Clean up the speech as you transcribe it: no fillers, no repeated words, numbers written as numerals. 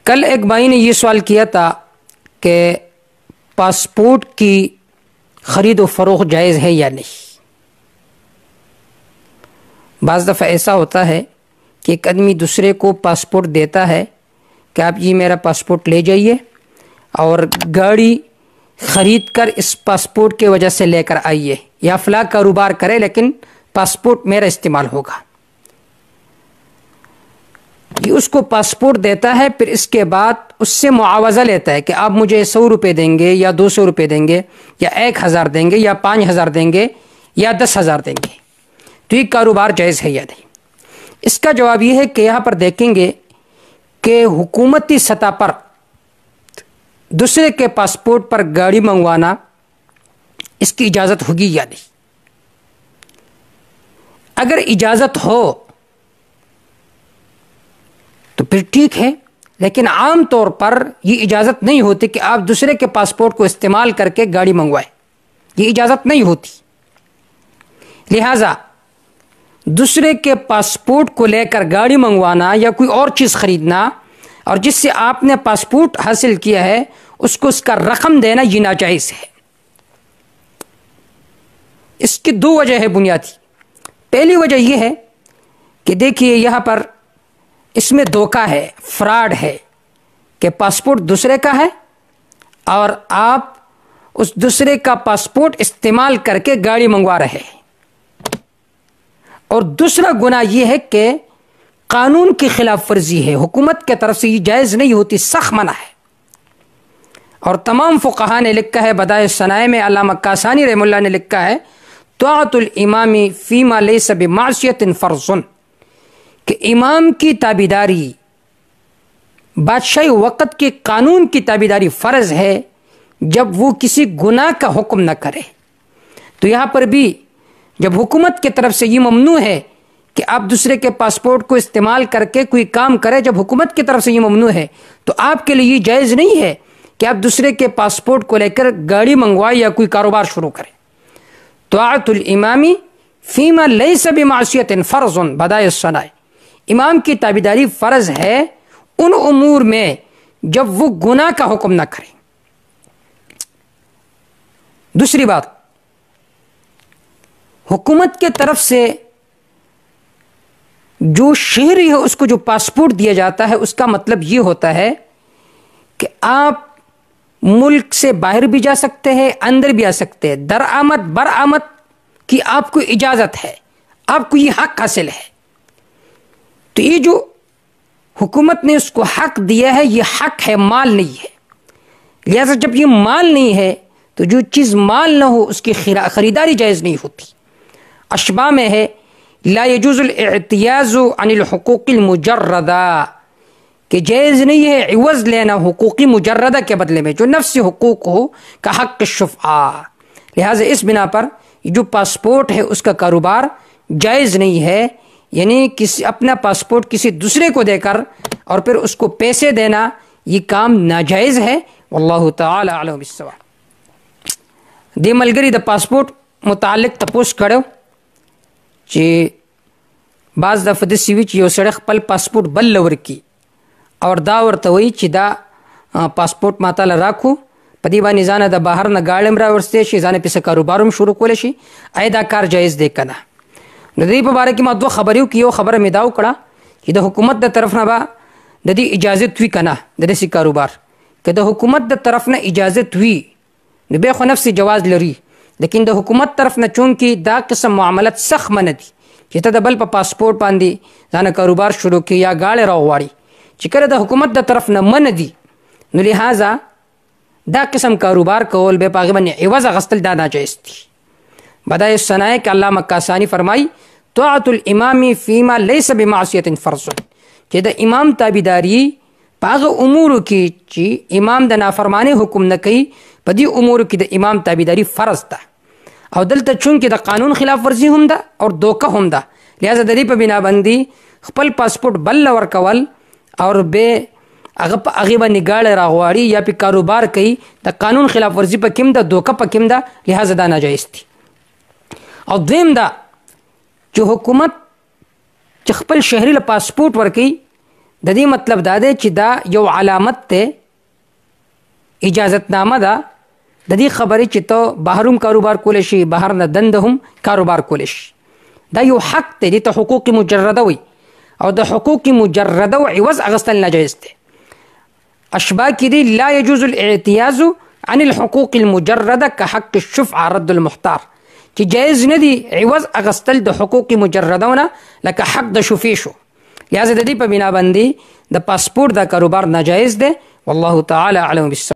کل ایک بھائی نے یہ سوال کیا تھا کہ پاسپورٹ کی خرید و فروخت جائز ہے یا نہیں۔ بعض دفعہ ایسا ہوتا ہے کہ ایک آدمی دوسرے کو پاسپورٹ دیتا ہے کہ آپ یہ میرا پاسپورٹ لے جائیے اور گاڑی خرید کر اس پاسپورٹ کی وجہ سے لے کر آئیے، یا فلاں کاروبار کرے لیکن پاسپورٹ میرا استعمال ہوگا۔ یہ اس کو پاسپورٹ دیتا ہے، پھر اس کے بعد اس سے معاوضہ لیتا ہے کہ آپ مجھے 100 روپے دیں گے یا 200 روپے دیں گے یا 1000 دیں گے یا 5000 دیں گے یا 10,000 دیں گے۔ تو یہ کاروبار جائز ہے یا نہیں؟ اس کا جواب یہ ہے کہ یہاں پر دیکھیں گے کہ حکومتی سطح پر دوسرے کے پاسپورٹ پر گاڑی منگوانا اس کی اجازت ہوگی یا نہیں۔ اگر اجازت ہو تو پھر ٹھیک ہے، لیکن عام طور پر یہ اجازت نہیں ہوتی کہ آپ دوسرے کے پاسپورٹ کو استعمال کر کے گاڑی منگوائیں، یہ اجازت نہیں ہوتی۔ لہذا دوسرے کے پاسپورٹ کو لے کر گاڑی منگوانا یا کوئی اور چیز خریدنا اور جس سے آپ نے پاسپورٹ حاصل کیا ہے اس کو اس کا رقم دینا یہ ناجائز ہے۔ اس کی دو وجہ ہے بنیادی۔ پہلی وجہ یہ ہے کہ دیکھیے یہاں پر اس میں دھوکہ ہے، فراڈ ہے کہ پاسپورٹ دوسرے کا ہے اور آپ اس دوسرے کا پاسپورٹ استعمال کر کے گاڑی منگوا رہے ہیں۔ اور دوسرا گناہ یہ ہے کہ قانون کی خلاف ورزی ہے، حکومت کی طرف سے یہ جائز نہیں ہوتی، سخت منع ہے۔ اور تمام فقہاء نے لکھا ہے، بدائع الصنائع میں علامہ کاسانی رحمہ اللہ نے لکھا ہے، طاعۃ الامام فیما لیس بمعصیۃ فرض، کہ امام کی تابعداری، بادشاہی وقت کے قانون کی تابعداری فرض ہے جب وہ کسی گناہ کا حکم نہ کرے۔ تو یہاں پر بھی جب حکومت کی طرف سے یہ ممنوع ہے کہ آپ دوسرے کے پاسپورٹ کو استعمال کر کے کوئی کام کرے، جب حکومت کی طرف سے یہ ممنوع ہے تو آپ کے لیے یہ جائز نہیں ہے کہ آپ دوسرے کے پاسپورٹ کو لے کر گاڑی منگوائے یا کوئی کاروبار شروع کریں۔ طاعۃ الامام فیما لیس بمعصیۃ فرض بدائع الصنائع، امام کی تابعداری فرض ہے ان امور میں جب وہ گناہ کا حکم نہ کریں۔ دوسری بات، حکومت کے طرف سے جو شہری ہے اس کو جو پاسپورٹ دیا جاتا ہے اس کا مطلب یہ ہوتا ہے کہ آپ ملک سے باہر بھی جا سکتے ہیں، اندر بھی آ سکتے ہیں، درآمد برآمد کی آپ کو اجازت ہے، آپ کو یہ حق حاصل ہے۔ تو یہ جو حکومت نے اس کو حق دیا ہے یہ حق ہے، مال نہیں ہے۔ لہذا جب یہ مال نہیں ہے تو جو چیز مال نہ ہو اس کی خریداری جائز نہیں ہوتی۔ اشباہ میں ہے لا يجوز الاعتیاز عن الحقوق المجردہ، کہ جائز نہیں ہے عوض لینا حقوقی مجردہ کے بدلے میں جو نفس حقوق ہو کا حق الشفعہ۔ لہذا اس بنا پر جو پاسپورٹ ہے اس کا کاروبار جائز نہیں ہے، یعنی اپنا پاسپورٹ کسی دوسرے کو دے کر اور پھر اس کو پیسے دینا یہ کام ناجائز ہے۔ واللہ تعالی اعلم بالصواب۔ دے ملگری دا پاسپورٹ متعلق تپوس کړو چې بعض دفعه داسې وي چې یو سړی خپل پاسپورټ بل له ورکي اور دا ورته وایي چې دا پاسپورټ ما تاله راکړو، په دې باندې ځانه د بهر نه ګاړی هم راوستی شي، ځانه پسې کاروبار هم شروع کولی شي، آیا دا کار جایز دی که نه؟ نو د دې په باره کې ما دوه خبرې وکړي، یو خبره مې دا وکړه چې د حکومت د طرف نه به د دې اجازت وي که نه د داسې کاروبار، که د حکومت د طرف نه اجازت وي نو بیا خو نفس جواز لري، لیکن د حکومت طرف نه چونکې دا قسم معاملات سخت منع دي چې ته د بل په پاسپورټ باندې ځانه کاروبار شروع کړي یا گاړی راوغواړي، چې کله د حکومت د طرف نه منع دي نو لہذا دا قسم کاروبار کول بیا په هغې باندې عوض اخیستل دا ناجایز دي۔ بدائع الصنائع کې علامہ کاسانی فرمائی طاعت الامام فیما لیس بمعصیۃ فرض، چې د امام تابعداری په هغه امورو کې چې امام د نافرمانی حکم نه کوي په دې امورو کې د امام تابعداری فرض ده، او دلته چونکې د قانون خلاف ورزي هم ده او دوکه هم ده، لہذا د دې په بنا باندې خپل پاسپورټ بل له ورکول اور به هغه په هغې باندې ګاړی راغواړي یا پې کاروبار کوي، د قانون خلاف ورزي پکې هم ده، دوکه پکې هم ده، لہذا دا ناجایز دي۔ او دویم دا چې حکومت چې خپل شهري له پاسپورټ ورکوي د دې مطلب دا دی چې دا یو علامت ته اجازتنامه ده د دې خبرې چې ته بهر هم کاروبار کولی شي، بهر نه دنده هم کاروبار کولی شي. دا یو حق دی، دې ته حقوق مجرده وي، او د حقوق مجرده و عوض اغستل ناجایز دی. اشباه کې دی لا يجوز الاعتياز عن الحقوق المجرده كحق الشفعه رد المحتار، چې جایز نه دی عوض اغستل د حقوق مجردونه لکه حق د شفیع شو. لہذا د دې په بنا باندې د پاسپورت دا کاروبار ناجایز دی. والله تعالی اعلم بالصواب.